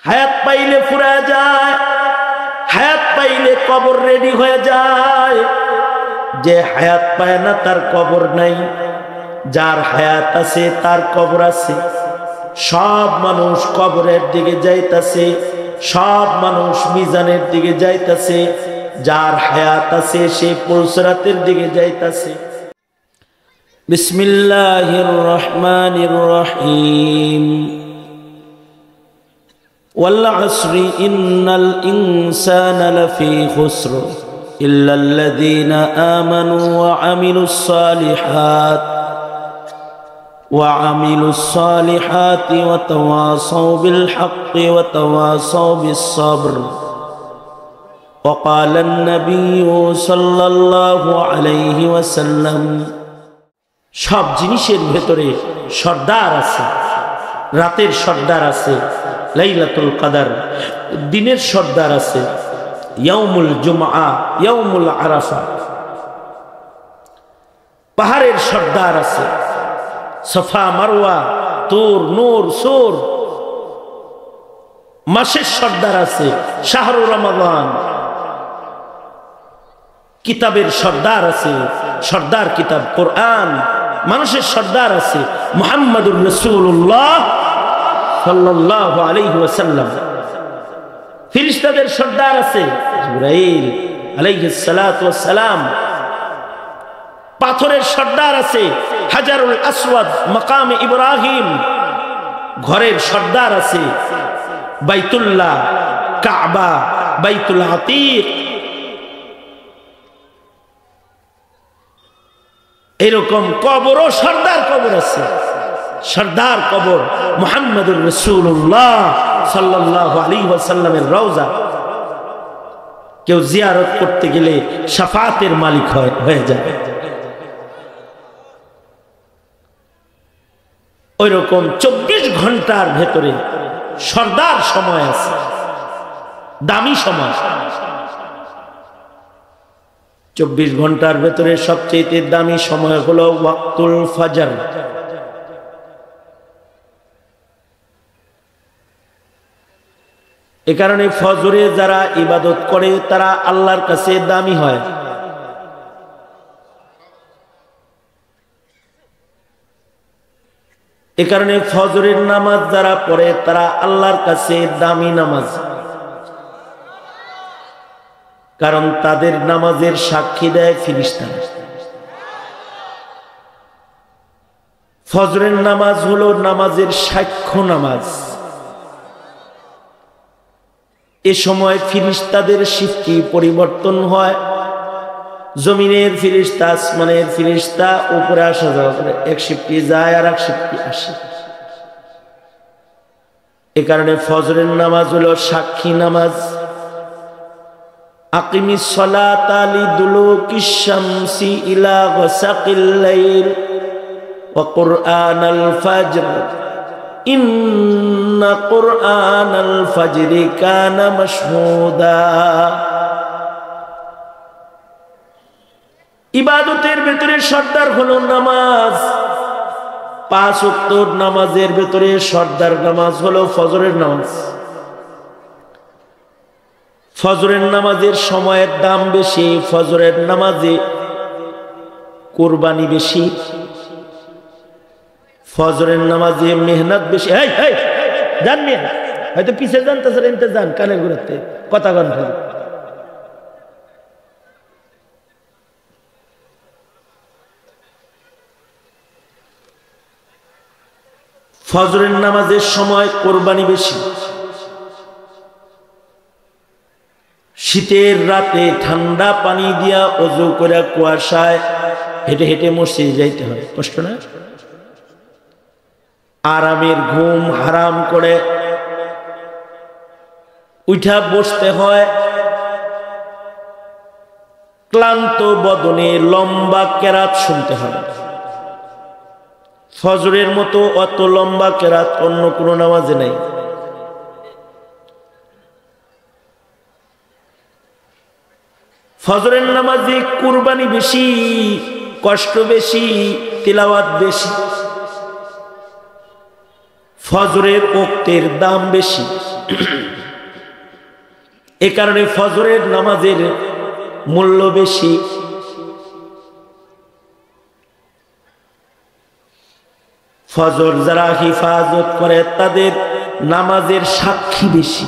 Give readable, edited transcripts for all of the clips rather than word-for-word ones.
হায়াত পাইলে ফুরা যায়, হায়াত পাইলে কবর রেডি হয়ে যায়। যে হায়াত পায় না তার কবর নাই, যার হায়াত আছে তার কবর আছে। সব মানুষ কবরের দিকে যাইতাছে, সব মানুষ মিজানের দিকে যাইতাছে। যার হায়াত আছে সে পুলসরাতের দিকে যাইতাছে। বিসমিল্লাহির রহমানির রহিম। ওয়াল আসরি ইন্নাল ইনসানা লাফি খুসর ইল্লাল্লাযীনা আমানু ওয়া আমিলুস সালিহাত وعملوا الصالحات وتواصوا بالحق وتواصوا بالصبر وقال النبي صلى الله عليه وسلم সব জিনিসের ভেতরে সর্দার আছে। রাতের সর্দার আছে লাইলাতুল কদর, দিনের সর্দার আছে ইয়াউমুল জুমআ, ইয়াউমুল আরাফা। পাহাড়ের সর্দার আছে সফা মারওয়া, তুর, নূর, সুর। মাসের সর্দার আছে শাহরু রমাদান। কিতাবের সর্দার আছে, সর্দার কিতাব কোরআন। মানুষের সর্দার আছে মুহাম্মাদুর রাসূলুল্লাহ সাল্লাল্লাহু আলাইহি ওয়াসাল্লাম। ফেরেশতাদের সর্দার আছে জিবরাইল আলাইহিস সালাতু ওয়াস সালাম। পাথরের সর্দার আছে হাজারুল আসওয়াদ, মাকামে ইব্রাহিম। ঘরের সর্দার আছে বাইতুল্লাহ, কাবা, বাইতুল আতীক। এরকম কবরও সর্দার কবর আছে। সর্দার কবর মুহাম্মাদুর রাসূলুল্লাহ সাল্লাল্লাহু আলাইহি ওয়াসাল্লামের রওজা। কেউ জিয়ারত করতে গেলে শাফাতের মালিক হয়ে যাবে। ওই রকম 24 ঘন্টার ভেতরে সর্দার সময় আছে, দামি সময়। 24 ঘন্টার ভেতরে সবচেয়ে দামি সময় হলো ওয়াক্তুল ফজর। এ কারণে ফজরে যারা ইবাদত করে তারা আল্লাহর কাছে দামি হয়। এ কারণে ফজরের নামাজ যারা পড়ে তারা আল্লাহর কাছে দামি নামাজ, কারণ তাদের নামাজের সাক্ষী দেয় ফেরেশতা। ফজরের নামাজ হলো নামাজের সাক্ষ্য নামাজ। এ সময় ফেরেশতাদের শিফটি পরিবর্তন হয়। জমিনের ফেরেশতা, আসমানের ফেরেশতা উপরে আসা যাওয়া করে, এক শিফটি যায় আর এক শিফটি আসে। এ কারণে ফজরের নামাজ হলো সাক্ষী নামাজ। আকিমিস সালাতা লিদুলুকিশ শামসি ইলা গাসাকিল লাইল ওয়া কুরআনাল ফাজর ইন্না কুরআনাল ফাজরি কানা মাশহুদা। ইবাদতের ভেতরে সর্দার হলো নামাজ। 5 ওয়াক্ত নামাজের ভেতরে সর্দার নামাজ হলো ফজরের নামাজ। ফজরের নামাজের সময়ের দাম বেশি, ফজরের নামাজে কুরবানি বেশি, ফজরের নামাজে মেহনত বেশি। জান মিয়া, হয়তো পিছিয়ে যান, তাছাড়া এনতে যান, কানের ঘুরাতে কথা গান ফেলে। ফজরের নামাজের সময় কোরবানি বেশি। শীতের রাতে ঠান্ডা পানি দিয়া ওযু করে কুয়াশায় হেঁটে হেঁটে মসজিদে যাইতে হয়, কষ্ট না? আরামের ঘুম হারাম করে উঠা বসতে হয়। ক্লান্ত বদনে লম্বা কেরাত শুনতে হয়। ফজরের মতো অত লম্বা কেরাত অন্য কোনো নামাজে নাই। ফজরের নামাজে কুরবানি বেশি, কষ্ট বেশি, তিলাওয়াত বেশি। ফজরের ওক্তের দাম বেশি। এ কারণে ফজরের নামাজের মূল্য বেশি। ফজর যারা হিফাজত করে তাদের নামাজের সাক্ষী বেশি।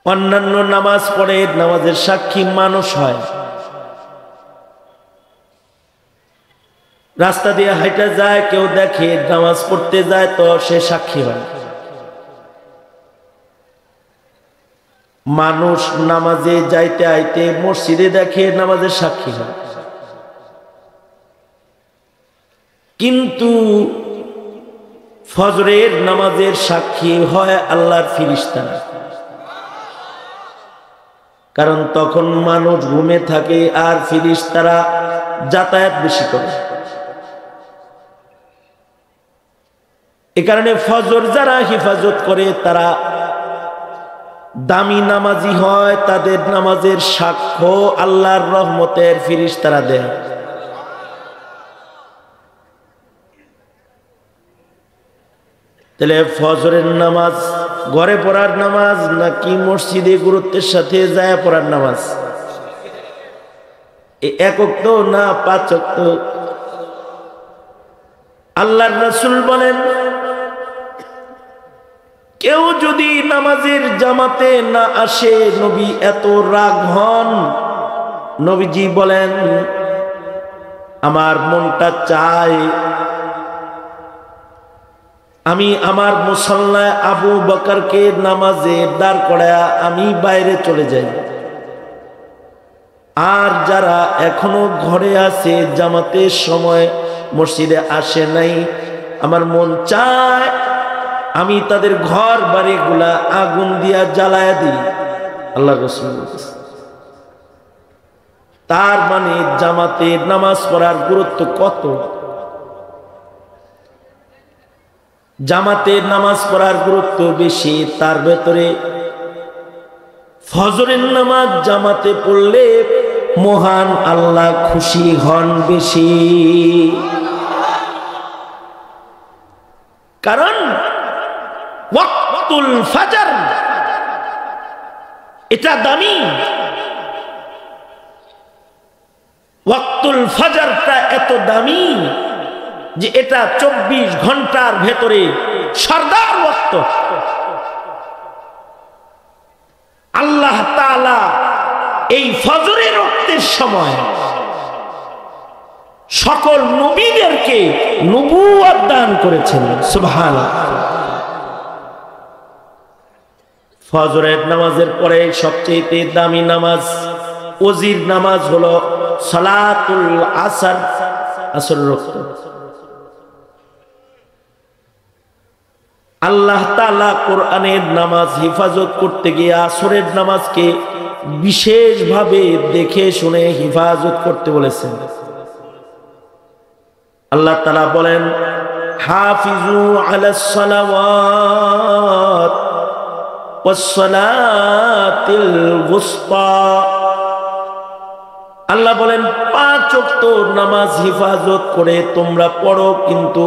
অন্যান্য নামাজ পড়ে নামাজের সাক্ষী মানুষ হয়, রাস্তা দিয়ে হাইটা যায়, কেউ দেখে নামাজ পড়তে যায় তো সে সাক্ষী হয়। মানুষ নামাজে যাইতে আইতে মসজিদে দেখে নামাজের সাক্ষী হয়, কিন্তু ফজরের নামাজের সাক্ষী হয় আল্লাহর ফেরেশতারা। কারণ তখন মানুষ ঘুমে থাকে আর ফেরেশতারা যাতায়াত বেশি করে। এ কারণে ফজর যারা হেফাজত করে তারা দামি নামাজি হয়, তাদের নামাজের সাক্ষ্য আল্লাহর রহমতের ফেরেশতারা দেয়। তাহলে ফজরের নামাজ ঘরে পড়ার নামাজ নাকি মসজিদে গুরুত্বের সাথে যায় পড়ার নামাজ? এক ওয়াক্ত না 5 ওয়াক্ত? আল্লাহর রাসূল বলেন, কেউ যদি নামাজের জামাতে না আসে নবী এত রাগ হন। নবীজি বলেন, আমার মনটা চায় আমি আমার মুসল্লায় আবু বকরকে নামাজে দাঁড় করায়া আমি বাইরে চলে যাই, আর যারা এখনো ঘরে আছে জামাতের সময় মসজিদে আসে নাই, আমার মন চায় আমি তাদের ঘর বাড়িগুলা আগুন দিয়া জ্বালায়া দিই। আল্লাহ রাসূল তার মানে জামাতে নামাজ পড়ার গুরুত্ব কত। জামাতে নামাজ পড়ার গুরুত্ব বেশি, তার ভেতরে ফজরের নামাজ জামাতে পড়লে মহান আল্লাহ খুশি হন বেশি। কারণ ওয়াক্তুল ফজর এটা দামি, ওয়াক্তুল ফজরটা এত দামি যে এটা 24 ঘন্টার ভেতরে সরদার ওয়াক্ত। আল্লাহ তাআলা এই ফজরের ওয়াক্তের সময় সকল নবীদেরকে নবুয়ত দান করেছেন। সুবহানাল্লাহ। ফজরের নামাজের পরে সবচেয়ে দামি নামাজ ওজির নামাজ হলো সালাতুল আসর, আসর ওয়াক্ত। আল্লাহ তাআলা কোরআনের নামাজ হেফাজত করতে গিয়ে আসরের নামাজকে বিশেষভাবে দেখে শুনে হেফাজত করতে বলেছেন। আল্লাহ তাআলা বলেন, হাফিজু আলাস সালাওয়াত ওয়াস সালাতিল ওয়ুসতা। আল্লাহ বলেন 5 ওয়াক্ত নামাজ হেফাজত করে তোমরা পড়ো, কিন্তু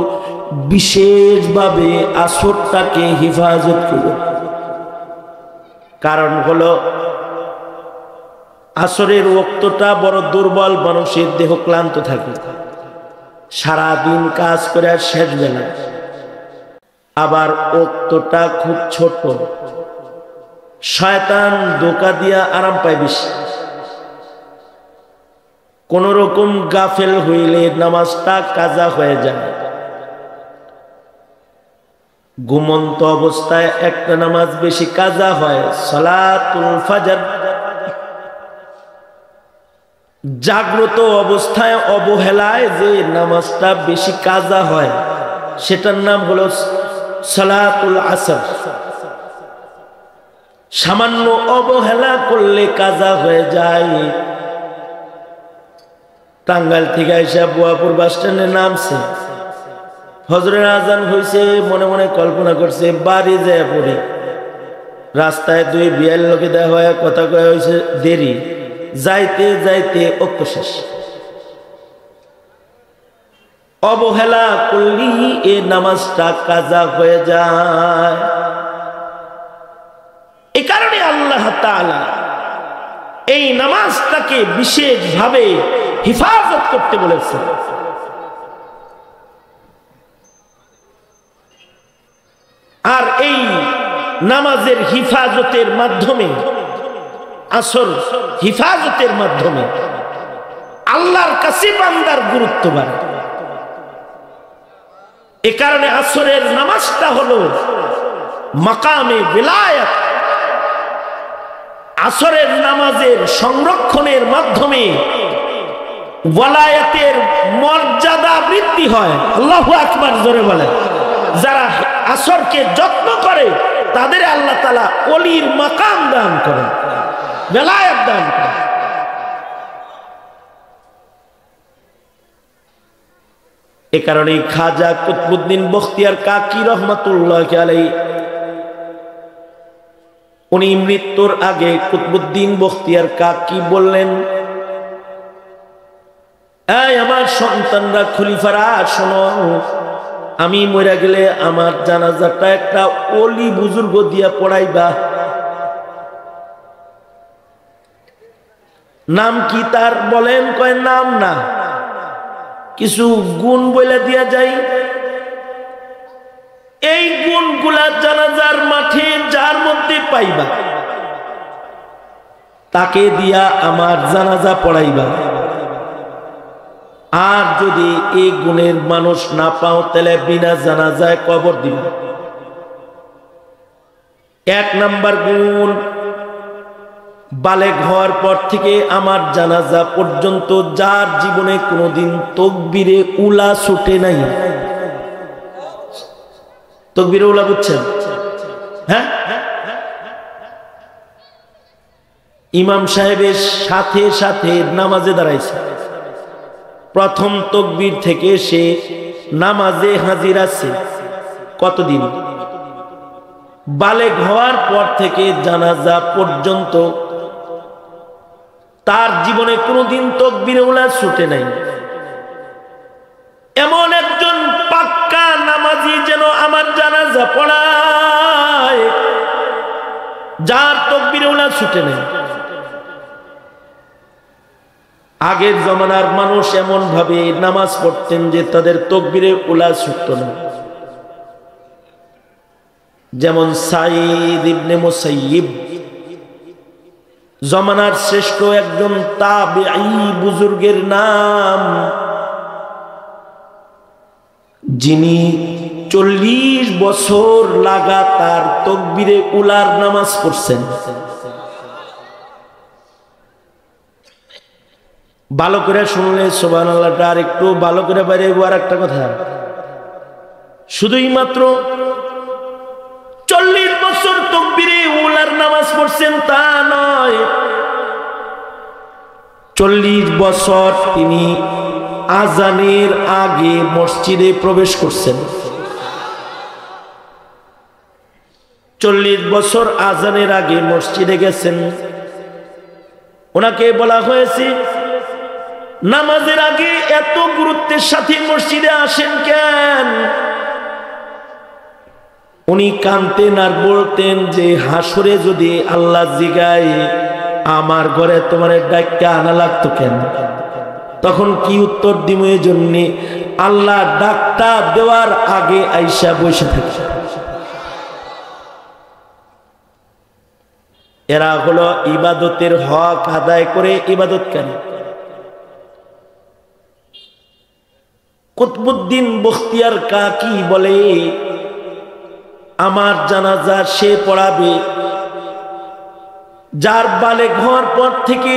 বিশেষভাবে আসরটাকে হেফাজত করো। কারণ হলো আসরের ওয়াক্তটা বড় দুর্বল, মানুষের দেহ ক্লান্ত থাকে, সারাদিন কাজ করে আর শেষ বেলা। আবার ওয়াক্তটা খুব ছোট, শয়তান ধোঁকা দিয়া আরাম পায় বেশি। কোন রকম গাফেল হইলে নামাজটা কাজা হয়ে যায়। ঘুমন্ত অবস্থায় একটা নামাজ বেশি কাজা হয়, সালাতুল ফজর। জাগ্রত অবস্থায় অবহেলায় যে নামাজটা বেশি কাজা হয় সেটার নাম হলো সালাতুল আসর। সামান্য অবহেলা করলে কাজা হয়ে যায়। টাঙ্গাইল থেকে এসে বুয়াপুর বাস স্ট্যান্ডে নামছে, ফজরের আজান হয়েছে, মনে মনে কল্পনা করছে বাড়ি যায় পড়ি। রাস্তায় 2 বিয়ার লোকে দেখা হয়, কথা কয়ে হয়েছে দেরি, যাইতে যাইতে ওক্ত শেষ। অবহেলা করলি এ নামাজটা কাজা হয়ে যায়। এই কারণে আল্লাহ তাআলা এই নামাজটাকে বিশেষভাবে হিফাজত করতে বলেছেন। আর এই নামাজের হিফাজতের মাধ্যমে, আসল হিফাজতের মাধ্যমে আল্লাহর কাছে বান্দার গুরুত্ব বাড়ে। এ কারণে আসরের নামাজটা হলো মাকামে বেলায়েত। আসরের নামাজের সংরক্ষণের মাধ্যমে ওয়ালায়াতের মর্যাদা বৃদ্ধি হয়। আল্লাহু আকবার জোরে বলেন। যারা আসরকে যত্ন করে তাদের আল্লাহ তাআলা ওলির মাকাম দান করেন, বেলায়েত দান করেন। এ কারণে খাজা কুতবুদ্দিন বখতিয়ার কাকি রহমাতুল্লাহ আলাইহি উনি মৃত্যুর আগে কুতবুদ্দিন বখতিয়ার কাকি বললেন, এই আমার সন্তানরা, খলিফারা, শোনো, আমি মরে গেলে আমার জানাজাটা একটা ওলি বুজুর্গ দিয়া পড়াইবা। নাম কি তার বলেন? কয় নাম না, কিছু গুণ বলে দিয়া যাই। এই গুণগুলা জানাজার মাঠে যার মধ্যে পাইবা তাকে দিয়া আমার জানাজা পড়াইবা। আর যদি এই গুণের মানুষ না পাও তাহলে বিনা জানাজায় কবর দিবা। এক নাম্বার গুণ, বালেগ হওয়ার পর থেকে আমার জানাজা পর্যন্ত যার জীবনে কোনোদিন তাকবীরে উলা ছুটে নাই। তাকবীরে উলা বুঝছেন? হ্যাঁ, ইমাম সাহেবের সাথে সাথে নামাজে দাঁড়াইছে, প্রথম তাকবীর থেকে সে নামাজে হাজির আছে কতদিন? বালেগ হওয়ার পর থেকে জানাজা পর্যন্ত তার জীবনে কোনোদিন তাকবীরে উলা ছুটে নাই। এমন একজন পাক্কা নামাজি যেন আমার জানাজা পড়ায় যার তাকবীরে উলা ছুটে নাই। আগের জমানার মানুষ এমন ভাবে নামাজ পড়তেন যে তাদের তাকবীরে উলা ছুটত না। যেমন সাঈদ ইবনে মুসাইয়িব, জমানার শ্রেষ্ঠ একজন তাবেঈ বুজুর্গের নাম, যিনি 40 বছর লাগাতার তাকবীরে উলার নামাজ পড়ছেন। ভালো করে শুনলে সুবহানাল্লাহটা আর একটু ভালো করে বাইরে আর একটা কথা, শুধুই মাত্র 40 বছর তাকবীরে উলার নামাজ পড়ছেন তা নয়, 40 বছর তিনি আজানের আগে মসজিদে প্রবেশ করছেন। 40 বছর আজানের আগে মসজিদে গেছেন। ওনাকে বলা হয়েছে, নামাজের আগে এত গুরুত্বের সাথে মসজিদে আসেন কেন? উনি কাঁদতেন আর বলতেন যে হাসরে যদি আল্লাহ জিগায় আমার ঘরে তোমার ডাক্কা আনা লাগতো কেন, তখন কি উত্তর দিব? এই জন্য আল্লাহ ডাকটা দেওয়ার আগে আইসা বসে থাকে। এরা হলো ইবাদতের হক আদায় করে ইবাদতকারী। কুতবুদ্দিন বখতিয়ার কাকি বলে, আমার জানাজা সে পড়াবে যার বালেগ হওয়ার পর থেকে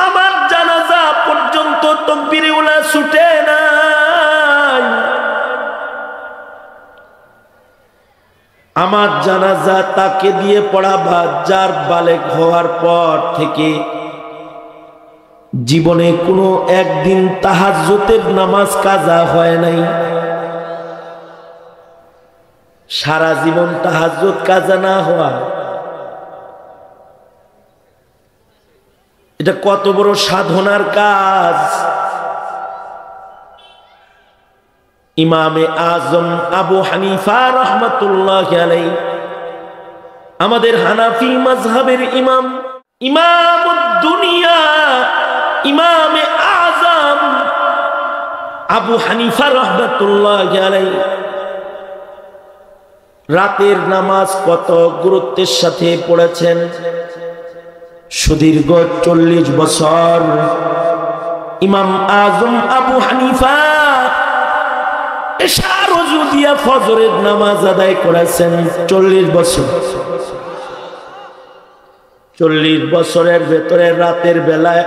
আমার জানাজা পর্যন্ত তাকবীরে উলা ছুটে নাই। আমার জানাজা তাকে দিয়ে পড়াবা যার বালেগ হওয়ার পর থেকে জীবনে কোনো একদিন তাহাজ্জুদের নামাজ কাজা হয় নাই। সারা জীবন তাহাজ্জুদ কাজা না হওয়া, এটা কত বড় সাধনার কাজ। ইমামে আজম আবু হানিফা রাহমাতুল্লাহি আলাইহি, আমাদের হানাফি মাযহাবের ইমাম, ইমামুদ দুনিয়া, ইমামে আজম আবু হানিফা রাহমাতুল্লাহি আলাইহি রাতের নামাজ কত গুরুত্বের সাথে পড়েছেন। সুদীর্ঘ 40 বছর ইমাম আজম আবু হানিফা এশার ওযু দিয়া ফজরের নামাজ আদায় করেছেন 40 বছর। 40 বছরের ভেতরে রাতের বেলায়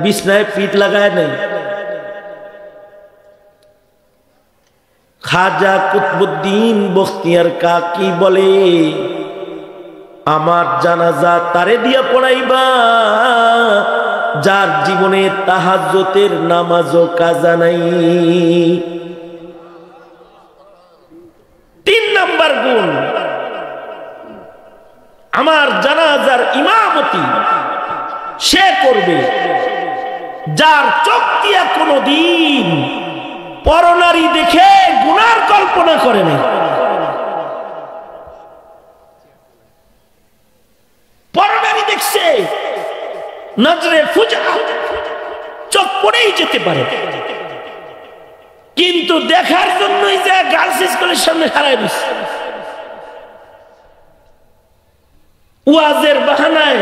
বিছনায় পিঠ লাগায় নাই। খাজা কুতবুদ্দিন বখতিয়ার কাকি বলে, আমার জানাজা তারে দিয়া পড়াইবা যার জীবনে তাহাজ্জুদের নামাজও কাজা নাই। 3 নাম্বার গুণ, আমার জানাজার ইমামতি সে করবে যার চোখ দিয়া কোনদিন পরনারী দেখে গুনার কল্পনা করে না। পরনারী দেখছে, নজরে ফুজা, চোখ পড়েই যেতে পারে, কিন্তু দেখার জন্যই যে গার্লস স্কুলের সামনে হারায় দিচ্ছে, ওয়াজের বাহানায়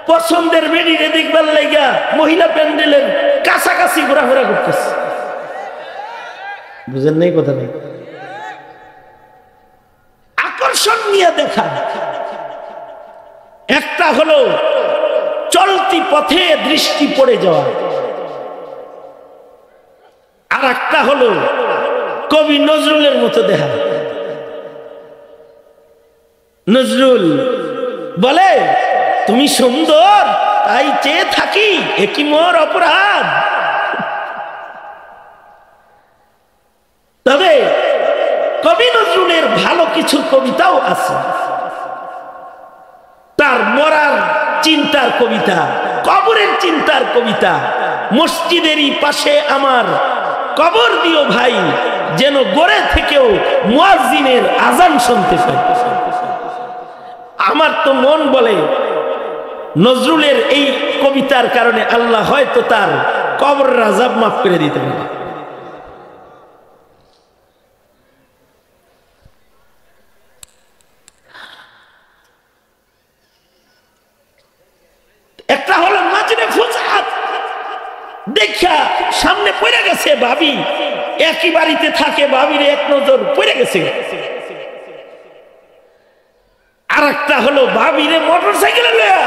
পছন্দের বেডিরে দেখবার লাইগা মহিলা প্যান্ডেলের কাছাকাছি ঘোরাফেরা করতেছে। বুঝেন নাই কথা নেই, আকর্ষণ নিয়ে দেখা। একটা হলো চলতি পথে দৃষ্টি পড়ে যাওয়া, আর একটা হলো কবি নজরুলের মতো দেখা। নজরুল বলে, তুমি সুন্দর তাই চেয়ে থাকি, একই মোর অপরাধ। তবে কবি নজরুলের ভালো কিছু কবিতাও আছে। তার মরার চিন্তার কবিতা, কবরের চিন্তার কবিতা, মসজিদেরই পাশে আমার কবর দিও ভাই, যেন গড়ে থেকেও মুয়াজ্জিনের আজান শুনতে পাই। আমার তো মন বলে নজরুলের এই কবিতার কারণে আল্লাহ হয়তো তার কবরের আযাব মাফ করে দিতে পারে। একটা হলো নজরে ফুজাত, দেখা সামনে পড়ে গেছে ভাবি, একই বাড়িতে থাকে, ভাবির এক নজর পড়ে গেছে। আর একটা হলো ভাবিরে মোটর সাইকেলে লয়া,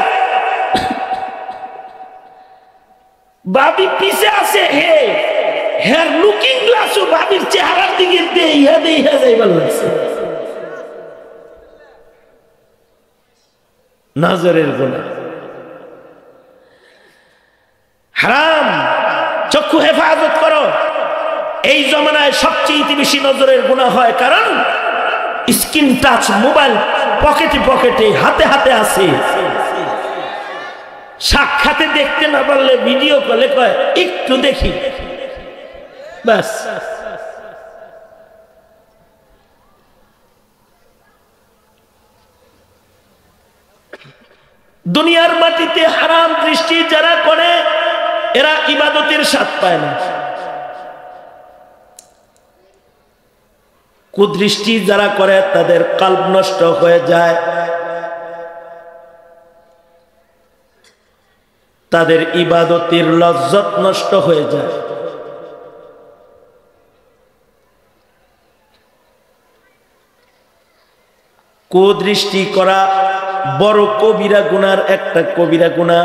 ভাবি পিছে আছে, হে হের লুকিং গ্লাসও ভাবির চেহারার দিকে দেইয়া দেইয়া যাইবার লাগছে। নজরের গুনাহ হারাম, চক্ষু হেফাজত করো। এই জমানায় সবচেয়ে বেশি নজরের গুনাহ হয়, কারণ স্ক্রিন টাচ মোবাইল পকেটে পকেটে হাতে হাতে আছে। সাক্ষাতে দেখতে না পারলে ভিডিও কলে কয় একটু দেখি, ব্যাস। দুনিয়ার মাটিতে হারাম দৃষ্টি যারা করে এরা ইবাদতের স্বাদ পায় না। কুদৃষ্টি যারা করে তাদের কলব নষ্ট হয়ে যায়, তাদের ইবাদতের লজ্জত নষ্ট হয়ে যায়। কুদৃষ্টি করা বড় কবিরা গুনার একটা কবিরা গুনাহ।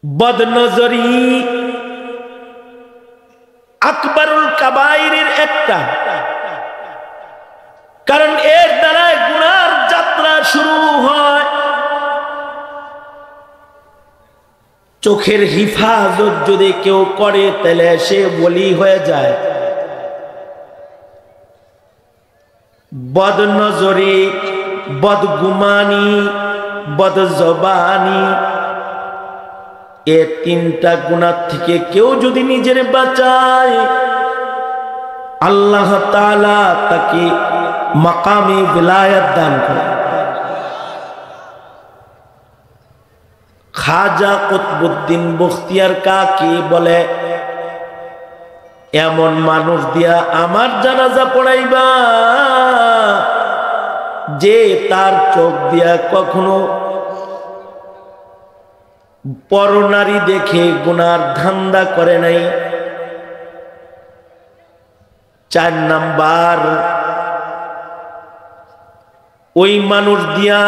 বদনজরি আকবরুল কাবাইরের একটা, কারণ এর দ্বারা গুনার যাত্রা শুরু হয়। চোখের হিফাজত যদি কেউ করে তাহলে সে ওলি হয়ে যায়। বদনজরি, বদগুমানি, বদজবানি, এ তিনটা গুনাহ থেকে কেউ যদি নিজের বাঁচায়, আল্লাহ তাআলা তাকে মাকামে বিলায়াত দান করে। খাজা কুতবুদ্দিন বখতিয়ার কাকি বলে, এমন মানুষ দিয়া আমার জানাজা পড়াইবা যে তার চোখ দিয়া কখনো পরনারী দেখে গুনার ধান্দা করে নাই। 4 নাম্বার, ওই মানুষ দিয়া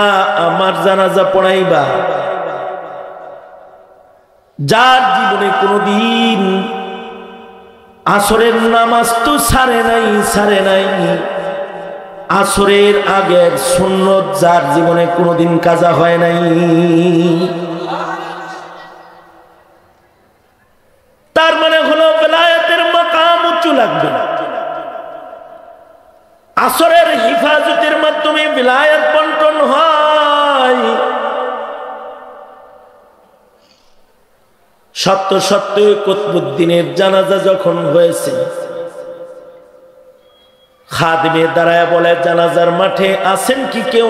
আমার জানাজা পড়াইবা যার জীবনে কোনদিন আসরের নামাজ তো ছাড়ে নাই, আসরের আগের সুন্নত যার জীবনে কোনদিন কাজা হয় নাই। তার মানে হলো বেলায়েতের মাকাম উঁচু লাগবে। আসরের হিফাজতের মাধ্যমে বেলায়েত বন্টন হয়। সত্য সত্য কুতবুদ্দিনের জানাজা যখন হয়েছে, খাদেমে দাঁড়ায় বলে, জানাজার মাঠে আছেন কি কেউ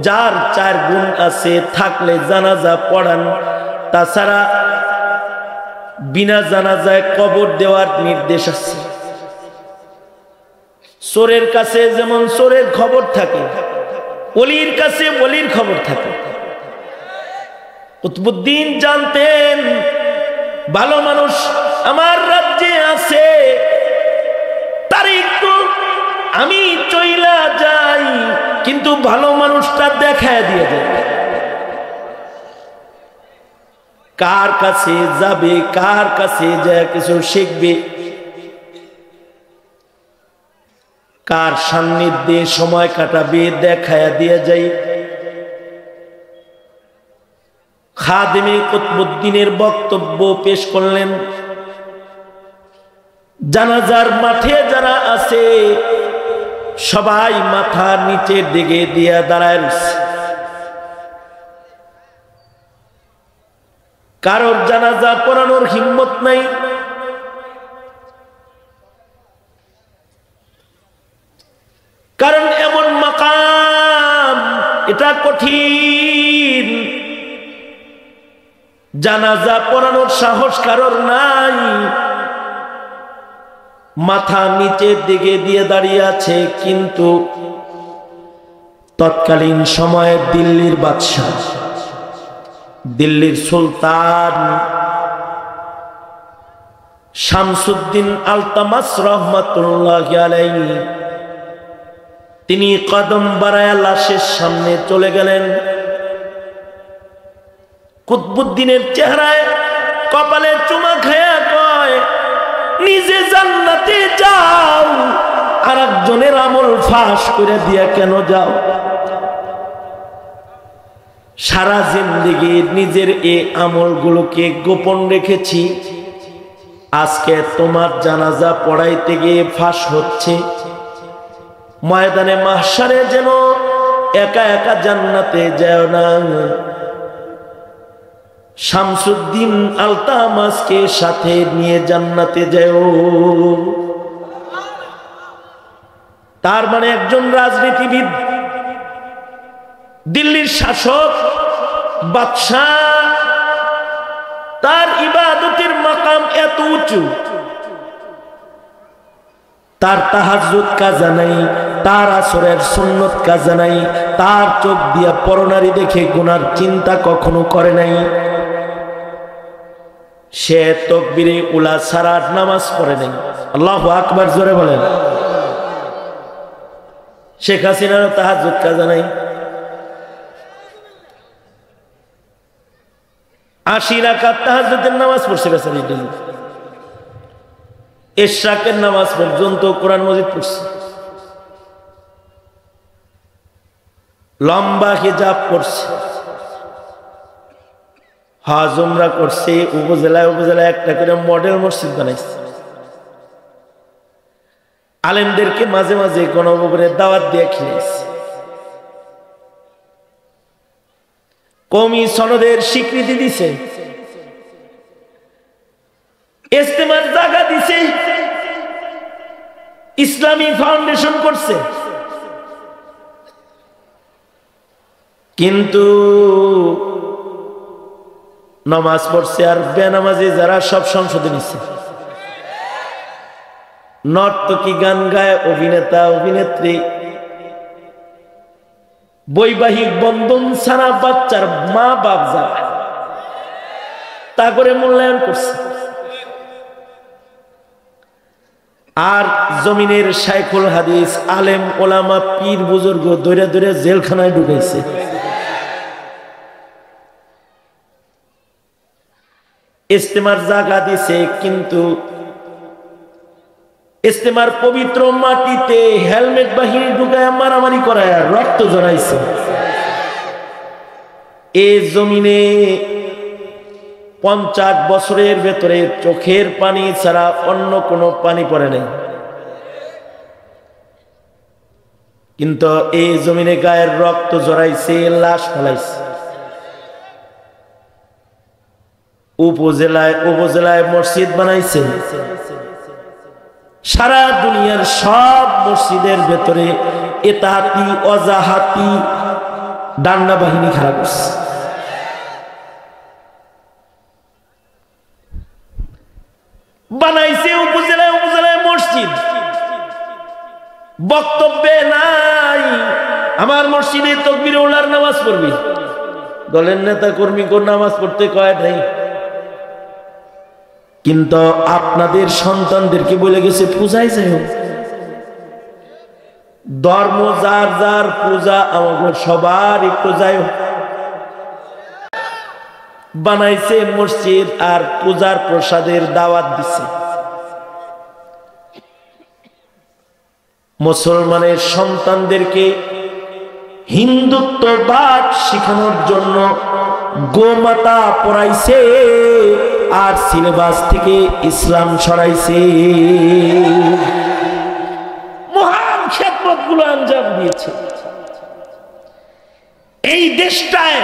যার 4 গুণ আছে, থাকলে জানাজা পড়ান, তাছাড়া বিনা জানাজায় কবর দেওয়ার নির্দেশ আছে। চোরের কাছে যেমন চোরের খবর থাকে, ওলির কাছে ওলির খবর থাকে। কুতবুদ্দিন জানতেন ভালো মানুষ আমার রাজ্যে আছে, তার একটু আমি চইলা যাই, কিন্তু ভালো মানুষটা দেখায় দিয়ে যায়। কার কাছে যাবে, কার কাছে যায় কিছু শিখবে, কার সান্নিধ্যে সময় কাটাবে দেখায় দিয়ে যায়। খাদেমে কুতবুদ্দিনের বক্তব্য পেশ করলেন, জানাজার মাঠে যারা আছে সবাই মাথা নিচের দিকে দিয়া দাঁড়ায় রয়েছে। কারোর জানাজা পড়ানোর হিম্মত নাই। কারণ এমন মাকাম, এটা কঠিন, জানাজা পড়ানোর সাহস কারোর নাই। মাথা নিচের দিকে দিয়ে দাঁড়িয়ে আছে, কিন্তু তৎকালীন সময়ে দিল্লির বাদশাহ, দিল্লির সুলতান শামসুদ্দিন আলতামাস রহমাতুল্লাহি আলাইহি, তিনি কদম বাড়ায়া লাশের সামনে চলে গেলেন। কুতবুদ্দিনের চেহারায় কপালে চুমা খায়া কয়, নিজে জান্নাতে যাও, আর একজনের আমল ফাঁস করে দিয়া কেন যাও? সারা জিন্দেগি নিজের এই আমলগুলোকে গোপন রেখেছি, আজকে তোমার জানাজা পড়াইতে গিয়ে ফাঁস হচ্ছে। ময়দানে মাহশারে যেন একা একা জান্নাতে যাও না, শামসুদ্দিন আলতামাসকে সাথে নিয়ে জান্নাতে যাও। তার মানে একজন রাজনীতিবিদ, দিল্লির শাসক, বাদশাহ, তার ইবাদতের মাকাম এত উঁচু, তার তাহাজ্জুদ কাজা নাই, তার আসরের সুন্নত কাজা নাই, তার চোখ দিয়া পরনারী দেখে গুনার চিন্তা কখনো করে নাই। সে তাকবীরে উলা ছাড়া নামাজ পড়ে নাই। আল্লাহু আকবার জোরে বলেন। শেখ হাসিনারও তাহাজ্জুদ কাজা নাই। 80 রাকাত তাহাজ্জুদের নামাজ পড়ছে বেচারি ডেইলি। ইশরাকের নামাজ পর্যন্ত কোরআন মাজিদ পড়ছে, লম্বা হিজাব পড়ছে, হজ উমরা করছে, উপজেলায় উপজেলায় একটা করে মডেল মসজিদ বানাইছে। আলেমদেরকে মাঝে মাঝে গণভবনের দাওয়াত দিয়ে খেয়েছে। কওমি সনদের স্বীকৃতি দিছে, ইজতেমার জায়গা দিছে, ইসলামী ফাউন্ডেশন করছে, কিন্তু নামাজ পড়ছে আর বেনামাজি যারা সব সংসদে নিচ্ছে। নর্তকী, গান গায়, অভিনেতা অভিনেত্রী, বৈবাহিক বন্ধন ছাড়া বাচ্চার মা বাপ যারা, তা করে মূল্যায়ন করছে। আর জমিনের শাইখুল হাদিস, আলেম ওলামা, পীর বুজুর্গ দৌড়ে দৌড়ে জেলখানায় ঢুকাইছে। ইজতেমার জায়গা দিছে, কিন্তু ইজতেমার পবিত্র মাটিতে হেলমেট বাহিনী ঢুকায় মারামারি করায় রক্ত জড়াইছে। এই জমিনে 50 বছরের ভেতরে চোখের পানি ছাড়া অন্য কোনো পানি পড়ে নাই, কিন্তু এই জমিনে গায়ের রক্ত জড়াইছে, লাশ ফেলাইছে। উপজেলায় মসজিদ বানাইছে। সারা দুনিয়ার সব মসজিদের ভেতরে এতাহাতি অজাহাতি ডান্ডা বাহিনী খারাপ করছে। বানাইছে উপজেলায় মসজিদ, বক্তব্যে নাই আমার মসজিদে তাকবীরে উলার নামাজ পড়বি, দলের নেতা কর্মী কোন নামাজ পড়তে কয় নাই, কিন্তু আপনাদের সন্তানদেরকে বলে গেছে পূজায় যাও। ধর্ম যার যার, পূজা আমাদের সবার একটু যাই। বানাইছে মসজিদ আর পূজার প্রসাদের দাওয়াত দিছে। মুসলমানের সন্তানদেরকে হিন্দুত্ববাদ শিখানোর জন্য গোমাতা পড়াইছে আর সিলেবাস থেকে ইসলাম সরাইছে। মহান খেদমত গুলো আঞ্জাম দিয়েছে। এই দেশটায়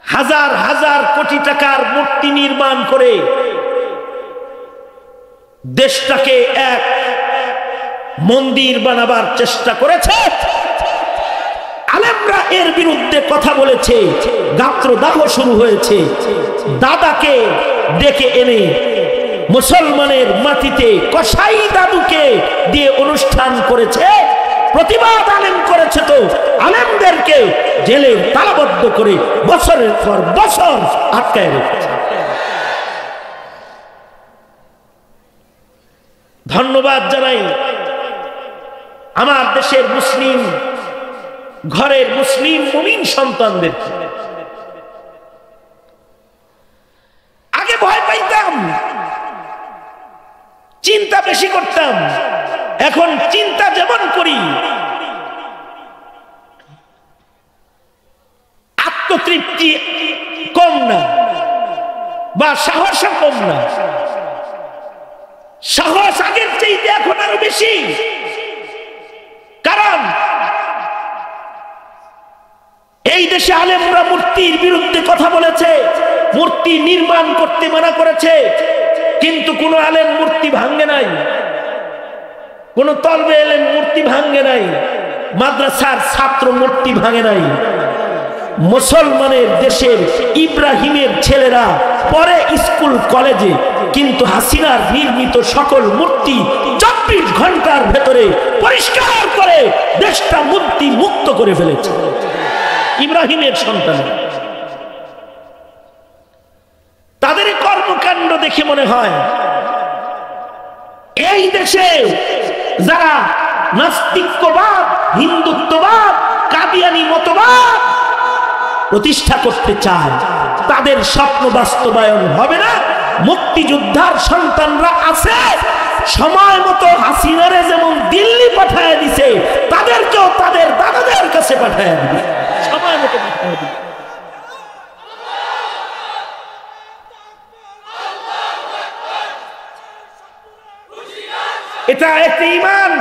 হাজার হাজার কোটি টাকার মূর্তি নির্মাণ করে দেশটাকে এক মন্দির বানাবার চেষ্টা করেছে। আলেমরা এর বিরুদ্ধে কথা বলেছে, গাত্রদাহ শুরু হয়েছে। দাদাকে ডেকে এনে মুসলমানের মাটিতে কসাই দাদুকে দিয়ে অনুষ্ঠান করেছে, প্রতিবাদ আলেম করেছে, তো আলেমদেরকে জেলে তালাবদ্ধ করে বছরের পর বছর আটকায় রেখেছে। ধন্যবাদ জানাই আমার দেশের মুসলিম ঘরের মুসলিম মুমিন সন্তানদের। আগে ভয় পাইতাম, চিন্তা বেশি করতাম, এখন চিন্তা যেমন করি আত্মতৃপ্তি কম না, বা সাহস কম না। সাহস আগের চাইতে এখন আরো বেশি, কারণ এই দেশে আলেমরা মূর্তির বিরুদ্ধে কথা বলেছে, মূর্তি নির্মাণ করতে মানা করেছে, কিন্তু কোন আলেম মূর্তি ভাঙ্গে নাই, কোন তলবে আলেম মূর্তি ভাঙ্গে নাই, মাদ্রাসার ছাত্র মূর্তি ভাঙে নাই। মুসলমানের দেশের ইব্রাহিমের ছেলেরা পরে স্কুল কলেজে, কিন্তু হাসিনার নির্মিত সকল মূর্তি 24 ঘন্টার ভেতরে পরিষ্কার করে দেশটা মূর্তি মুক্ত করে ফেলেছে। ইব্রাহিমের সন্তান, তাদের কর্মকাণ্ড দেখে মনে হয় এই দেশে যারা নাস্তিকবাদ, হিন্দুত্ববাদ, কাদিয়ানি মতবাদ প্রতিষ্ঠা করতে চায় তাদের স্বপ্ন বাস্তবায়ন হবে না। মুক্তিযোদ্ধার সন্তানরা আছে, সময় মতো হাসিনারে যেমন দিল্লি পাঠায় দিছে, তাদেরকেও তাদের দাদাদের কাছে পাঠায় দিবে, সময় মতো পাঠায় দিবে। এটা একটা ঈমান,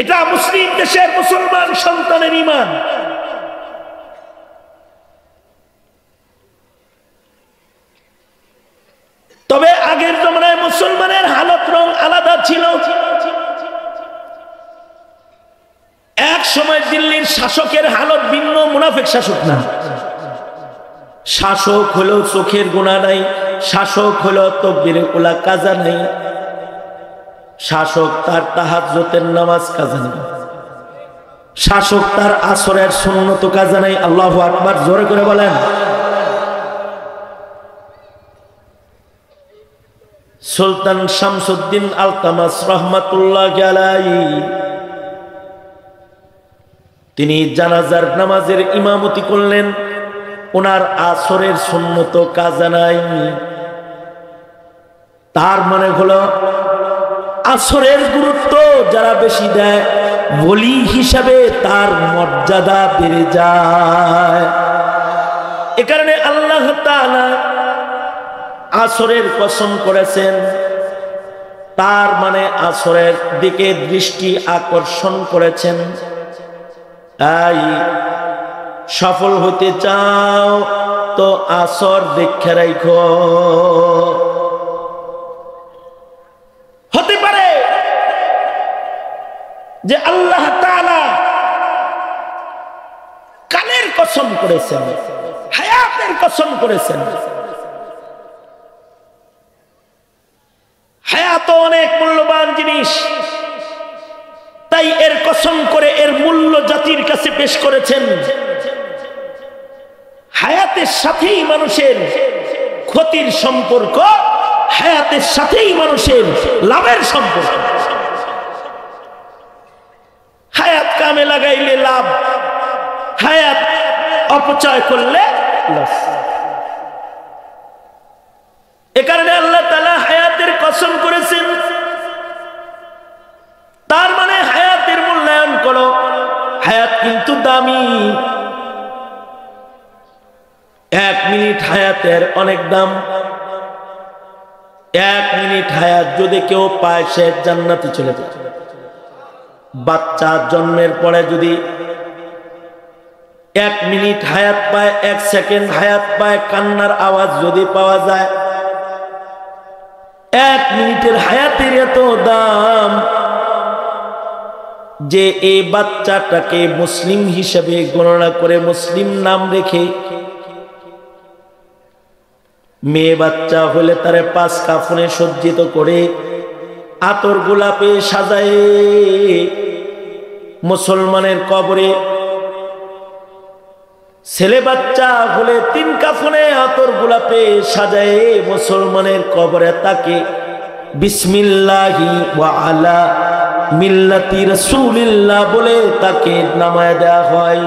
এটা মুসলিম দেশের মুসলমান সন্তানের ঈমান। সময় দিল্লির শাসকের হালত ভিন্ন, মুনাফিক শাসক না। শাসক হলো চোখের গুনাহ নাই, শাসক হলো তাকবীরে উলা কাজা নাই, শাসক তার তাহাজ্জুদের নামাজ কাজা নাই, শাসক তার আসরের সুন্নত কাজা নাই। আল্লাহু আকবার, জোরে করে বলেন। সুলতান শামসুদ্দিন আলতামাস রহমাতুল্লাহি আলাইহি তিনি জানাজার নামাজের ইমামতি করলেন, ওনার আসরের সুন্নত কাজা নাই। তার মানে হলো আসরের গুরুত্ব যারা বেশি দেয়, ওলি হিসাবে তার মর্যাদা বেড়ে যায়। এ কারণে আল্লাহ তাআলা আসরের কসম করেছেন, তার মানে আসরের দিকে দৃষ্টি আকর্ষণ করেছেন। তাই সফল হতে চাও তো আসর দেখে রাখো। হতে পারে যে আল্লাহ তাআলা কালের কসম করেছেন, হায়াতের কসম করেছেন। হায়াত অনেক মূল্যবান জিনিস, তাই এর কসম করে এর মূল্য জাতির কাছে পেশ করেছেন। হায়াতের সাথেই মানুষের ক্ষতির সম্পর্ক, হায়াতের সাথেই মানুষের লাভের সম্পর্ক। হায়াত কামে লাগাইলে লাভ, হায়াত অপচয় করলে লস। এ কারণে আল্লাহ তাআলা হায়াতের কসম করেছেন। তার মানে হায়াতের মূল্যায়ন করো, হায়াত কিন্তু দামি। 1 মিনিট হায়াতের অনেক দাম। 1 মিনিট হায়াত যদি কেউ পায়, সে জান্নাতে চলে যায়। বাচ্চা জন্মের পরে যদি 1 মিনিট হায়াত পায়, 1 সেকেন্ড হায়াত পায়, কান্নার আওয়াজ যদি পাওয়া যায়, 1 মিনিটের হায়াতের এত দাম যে এই বাচ্চাটাকে মুসলিম হিসেবে গণনা করে মুসলিম নাম রেখে, মেয়ে বাচ্চা হলে তারে 5 কাফনে সজ্জিত করে আতর গোলাপে সাজায় মুসলমানের কবরে, ছেলে বাচ্চা হলে 3 কাফনে আতর গোলাপে সাজায় মুসলমানের কবরে তাকে বিসমিল্লাহি ওয়া আলা মিল্লাতি রাসূলিল্লাহ বলে তাকে নামায় দেওয়া হয়।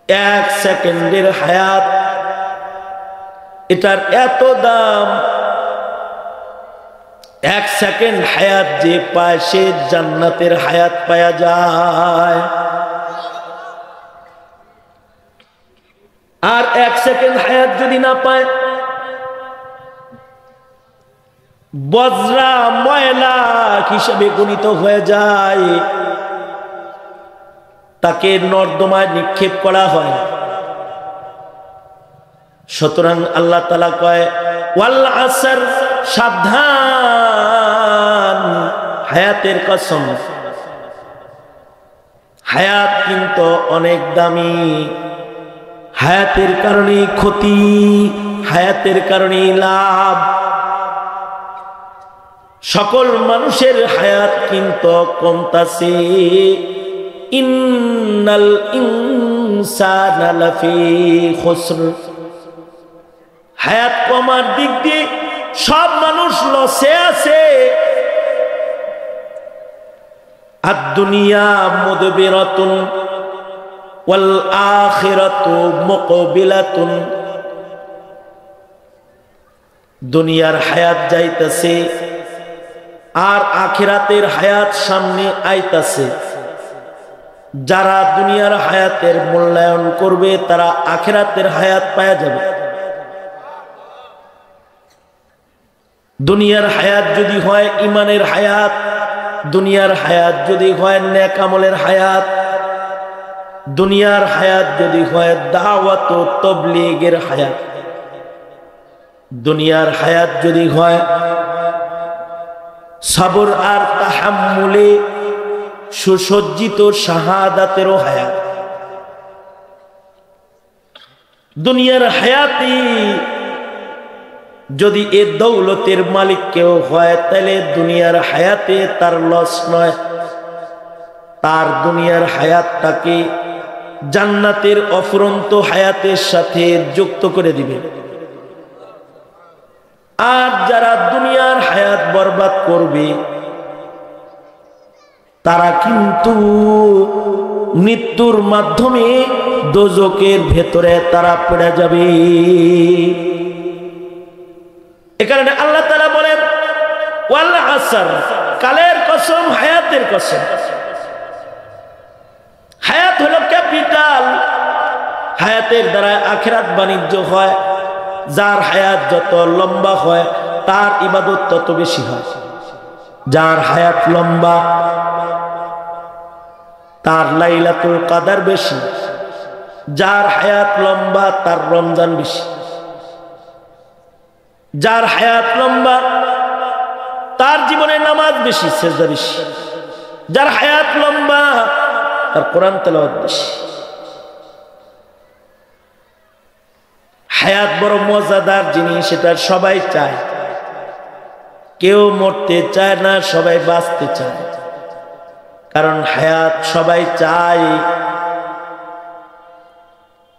1 সেকেন্ডের হায়াত, এটার এত দাম। 1 সেকেন্ড হায়াত যে পায়, সে জান্নাতের হায়াত পায়া যায়। আর 1 সেকেন্ড হায়াত যদি না পায়, বজ্রা ময়লা হিসেবে গণিত হয়ে যায়, তাকে নর্দমায় নিক্ষেপ করা হয়। সুতরাং আল্লাহ তাআলা কয় ওয়াল আসর, সাবধান, হায়াতের কসম। হায়াত কিন্তু অনেক দামি। হায়াতের কারণে ক্ষতি, হায়াতের কারণে লাভ। সকল মানুষের হায়াত কিন্তু কমতাছে। ইন্নাল ইনসানা লাফি খুসর, হায়াত কমার দিক দিয়ে সব মানুষ লসে আছে। আদ-দুনিয়া মুদবিরাতুন ওয়াল আখিরাতু মুকবিলাতুন, দুনিয়ার হায়াত যাইতেছে আর আখিরাতের হায়াত সামনে আইতাছে। যারা দুনিয়ার হায়াতের মূল্যায়ন করবে, তারা আখিরাতের হায়াত পাওয়া যাবে। দুনিয়ার হায়াত যদি হয় ঈমানের হায়াত, দুনিয়ার হায়াত যদি হয় নেক আমলের হায়াত, দুনিয়ার হায়াত যদি হয় দাওয়াত ও তাবলীগের হায়াত, দুনিয়ার হায়াত যদি হয় সবর আর তাহাম্মুলে সুসজ্জিত শাহাদাতেরও হায়াত। দুনিয়ার হায়াতি যদি এ দৌলতের মালিক কেউ হয় তাহলে দুনিয়ার হায়াতে তার লস নয়, তার দুনিয়ার হায়াতটাকে জান্নাতের অফুরন্ত হায়াতের সাথে যুক্ত করে দিবে। আর যারা দুনিয়ার হায়াত বরবাদ করবে তারা কিন্তু মৃত্যুর মাধ্যমে দোজকের ভেতরে তারা পড়ে যাবে। এ কারণে আল্লাহ তাআলা বলেন ওয়াল আসর, কালের কসম, হায়াতের কসম। হায়াত হলো ক্যাপিটাল, হায়াতের দ্বারা আখিরাত বাণিজ্য হয়। যার হায়াত যত লম্বা হয় তার ইবাদত তত বেশি হয়। যার হায়াত লম্বা তার লাইলাতুল কদর বেশি, যার হায়াত লম্বা তার রমজান বেশি, যার হায়াত লম্বা তার জীবনে নামাজ বেশি, সেজদা বেশি, যার হায়াত লম্বা তার কোরআন তেলাওয়াত বেশি। হায়াত বড় মজাদার জিনিস, সেটা সবাই চায়। কেউ মরতে চায় না, সবাই বাঁচতে চায়। কারণ হায়াত সবাই চায়,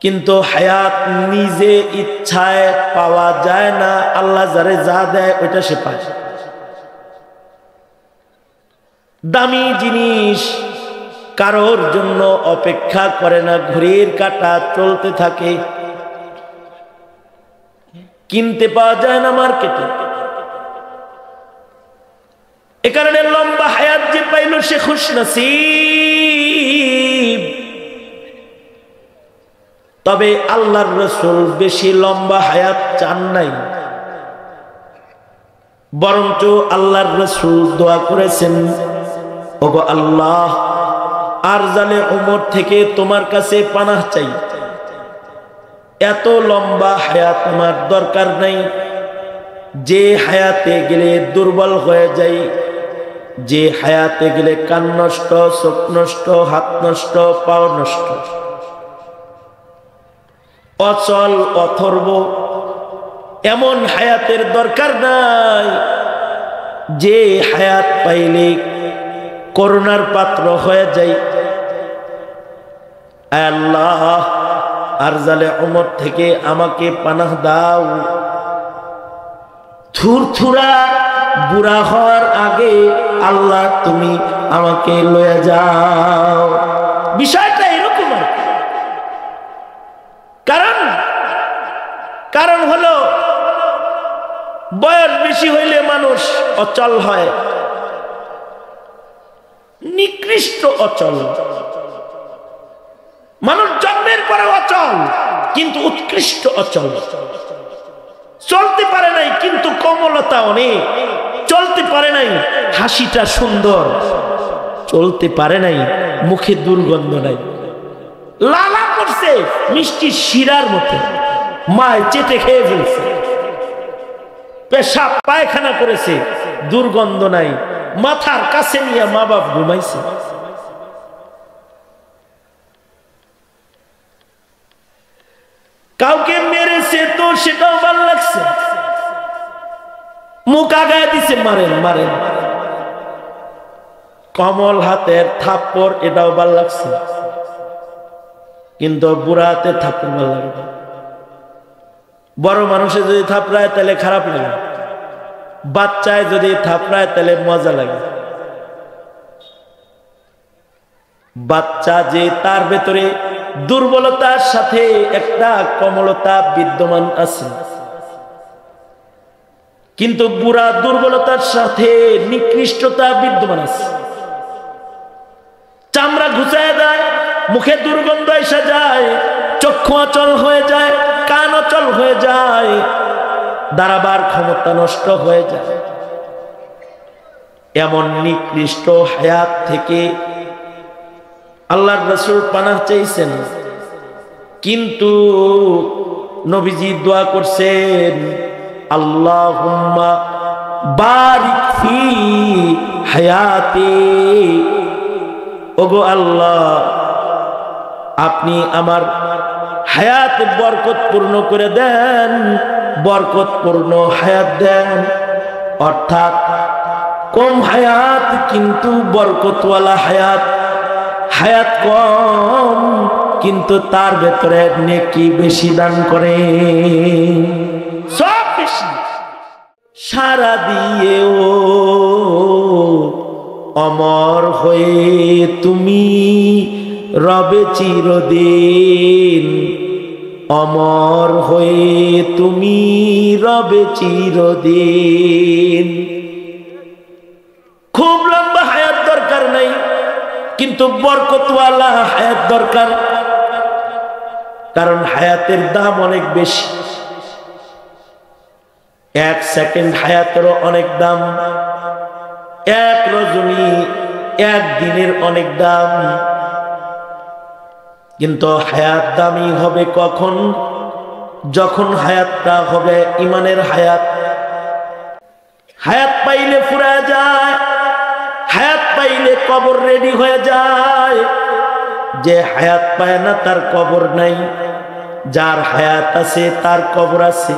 কিন্তু হায়াত নিজে ইচ্ছায় পাওয়া যায় না। আল্লাহ যারে যা দেয় ওইটা সে পায়। দামি জিনিস কারোর জন্য অপেক্ষা করে না, ঘড়ির কাঁটা চলতে থাকে, কিনতে পাওয়া যায় না মার্কেটে। এ কারণে লম্বা হায়াত যে পাইল সে খুশনসিব। তবে আল্লাহর রাসূল বেশি লম্বা হায়াত চান নাই, বরঞ্চ আল্লাহর রাসূল দোয়া করেছেন, ওগো আল্লাহ, আরজালে উমর থেকে তোমার কাছে পানাহ চাই। এত লম্বা হায়াত আমার দরকার নাই, যে হায়াতে গেলে দুর্বল হয়ে যাই, যে হায়াতে গেলে কান নষ্ট, চোখ নষ্ট, হাত নষ্ট, পাও নষ্ট, অচল অথর্ব, এমন হায়াতের দরকার নাই। যে হায়াত পাইলে করুণার পাত্র হয়ে যাই। আল্লাহ, আরজালে উমর থেকে আমাকে পানাহ দাও। থুরথুরা বুড়া হওয়ার আগে আল্লাহ তুমি আমাকে লয়ে যাও। বিষয়টা এরকম। কারণ হলো বয়স বেশি হইলে মানুষ অচল হয়, নিকৃষ্ট অচল। মানুষ জন্মের পরে অচল, কিন্তু উৎকৃষ্ট অচল। চলতে পারে নাই কিন্তু কোমলতা অনেক, চলতে পারে নাই হাসিটা সুন্দর, চলতে পারে নাই মুখে দুর্গন্ধ নাই, লালা করছে মিষ্টি শিরার মতো, মায় চেটে খেয়ে ফেলছে, পেশাব পায়খানা করেছে, দুর্গন্ধ নাই, মাথার কাছে নিয়ে মা বাপ ঘুমাইছে। কাউকে মেরেছে তো সেটাও ভালো লাগছে, মুখ আগায় দিছে, মারেন মারেন, কমল হাতের থাপ্পড়, এটাও ভালো লাগছে। কিন্তু বুড়া হাতের থাপ্পড় ভালো লাগে না। বড় মানুষে যদি থাপড়ায় তাহলে খারাপ লাগে, বাচ্চায় যদি থাপড়ায় তাহলে মজা লাগে। বাচ্চা যে তার ভেতরে দুর্বলতার সাথে একটা কোমলতা বিদ্যমান আছে, কিন্তু বুড়া দুর্বলতার সাথে নিকৃষ্টতা বিদ্যমান আছে। চামড়া ঘুচায় দেয়, মুখে দুর্গন্ধ এসে যায়, চক্ষু অচল হয়ে যায়, কান অচল হয়ে যায়, দাঁড়াবার ক্ষমতা নষ্ট হয়ে যায়। এমন নিকৃষ্ট হায়াত থেকে আল্লাহর রাসূল পানাহ চাইছেন, কিন্তু নবীজি দোয়া করছেন, আল্লাহুম্মা বারিক ফি হায়াতি, ওগো আল্লাহ, আপনি আমার হায়াত বরকতপূর্ণ করে দেন, বরকতপূর্ণ হায়াত দেন। অর্থাৎ কম হায়াত কিন্তু বরকতওয়ালা হায়াত, হায়াত কম কিন্তু তার ভেতরে নেকি বেশি দান করে, সব বেশি। সারা দিয়েও অমর হয়ে তুমি রবে চিরদিন, অমর হয়ে তুমি রবে চিরদিন। খুব লম্বা হায়াত দরকার নাই, কিন্তু বরকতওয়ালা হায়াত দরকার, কারণ হায়াতের দাম অনেক বেশি। এক সেকেন্ড হায়াতেরও অনেক দাম, এক রজনী এক দিনের অনেক দাম। কিন্তু হায়াত দামি হবে কখন? যখন হায়াতটা হবে ইমানের হায়াত। হায়াত পাইলে ফুরা যায়, হায়াত পাইলে কবর রেডি হয়ে যায়। যে হায়াত পায় না তার কবর নাই, যার হায়াত আছে তার কবর আছে।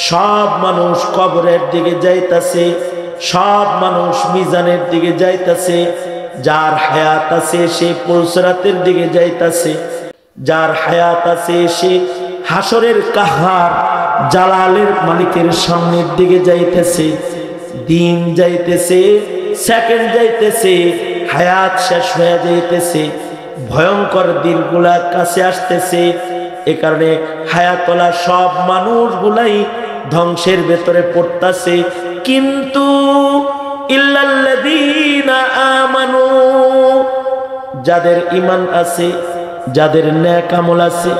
সব মানুষ কবরের দিকে যাইতাছে, সব মানুষ মিজানের দিকে যাইতাছে। যার হায়াত আছে সে পুলসরাতের দিকে যাইতাছে, যার হায়াত আছে সে হাসরের কাহার জালালের মালিকের সামনের দিকে যাইতেছে। দিন যাইতেছে, সেকেন্ড যাইতেছে, হায়াত শেষ হয়ে যাইতেছে, ভয়ঙ্কর দিনগুলা কাছে আসতেছে। এ কারণে হায়াতওয়ালা সব মানুষগুলাই ধ্বংসের ভেতরে পড়তাছে। কিন্তু ইল্লাল্লাযীনা আমানু, যাদের ঈমান আছে, যাদের নেক আমল আছে,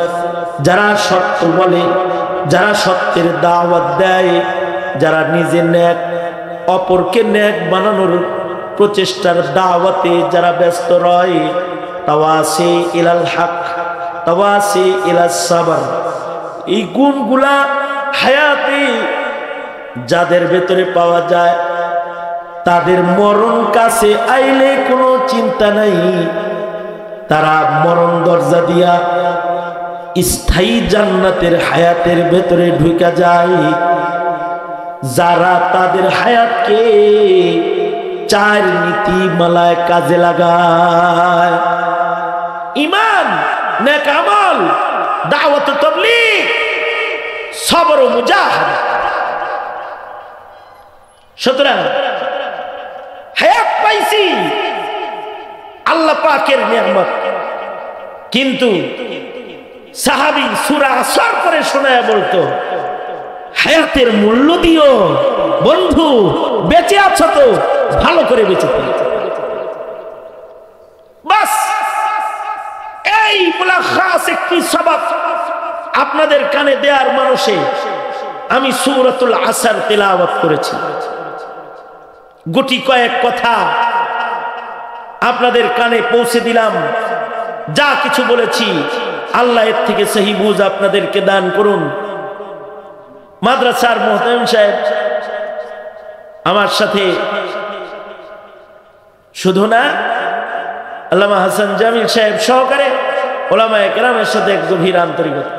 যারা সত্য বলে, যারা সত্যের দাওয়াত দেয়, যারা নিজে নেক, অপরকে নেক বানানোর প্রচেষ্টার দাওয়াতে যারা ব্যস্ত রয়, তাওয়াসি ইলাল হক, তাওয়াসি ইলাস সাবর, এই গুণগুলা হায়াতে যাদের ভেতরে পাওয়া যায়, তাদের মরণ কাছে আইলে কোনো চিন্তা নাই। তারা মরণ দরজা দিয়া স্থায়ী জান্নাতের হায়াতের ভেতরে ঢুকে যায়। যারা তাদের হায়াতকে চার নীতিমালায় কাজে লাগায়, ঈমান, নেক আমল, দাওয়াত ও তাবলীগ, সবর ও মুজাহাদা। সুতরাং হায়াত পাইছি আল্লাহ পাকের নিয়ামত, কিন্তু সাহাবী সূরা আসর করে শোনায় বলতো, হায়াতের মূল্য দিও বন্ধু, বেঁচে আছো তো ভালো করে বেঁচে থাকো। বাস এই মুলাখাস একটি সবক আপনাদের কানে দেওয়ার মানুষে আমি সূরাতুল আসর তেলাওয়াত করেছি। গুটি কয়েক কথা আপনাদের কানে পৌঁছে দিলাম। যা কিছু বলেছি আল্লাহ এর থেকে সহি বুঝ আপনাদেরকে দান করুন। মাদ্রাসার মুহতামিম সাহেব আমার সাথে শুধু না, আল্লামা হাসান জামিল সাহেব সহকারে ওলামায়ে কেরামের সাথে এক গভীর আন্তরিকতা।